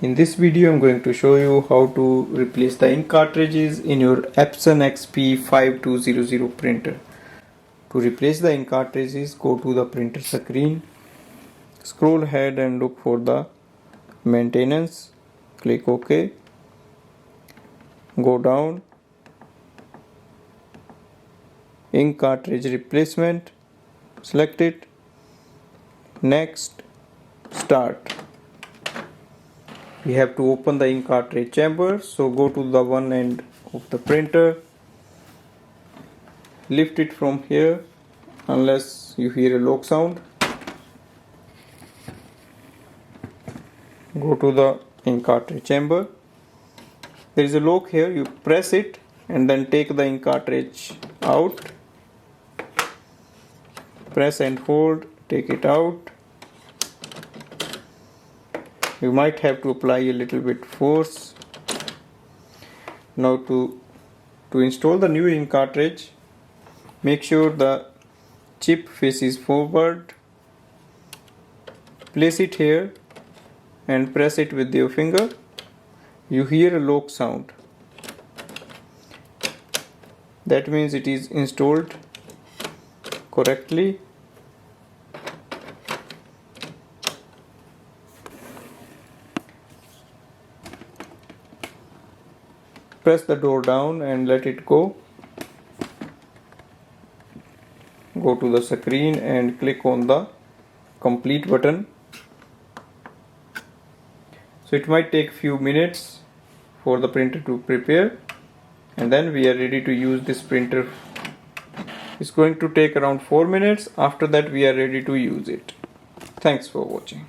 In this video I'm going to show you how to replace the ink cartridges in your Epson XP-5200 printer. To replace the ink cartridges, go to the printer screen, scroll ahead and look for the maintenance, click OK, go down, ink cartridge replacement, select it, next, start. We have to open the ink cartridge chamber, so go to the one end of the printer, lift it from here unless you hear a lock sound. Go to the ink cartridge chamber. There is a lock here, you press it and then take the ink cartridge out. Press and hold, take it out. You might have to apply a little bit force. Now to install the new ink cartridge, make sure the chip faces forward. Place it here and press it with your finger. You hear a lock sound. That means it is installed correctly. Press the door down and let it go. Go to the screen and click on the complete button. So it might take few minutes for the printer to prepare, and then we are ready to use this printer. It's going to take around 4 minutes. After that we are ready to use it. Thanks for watching.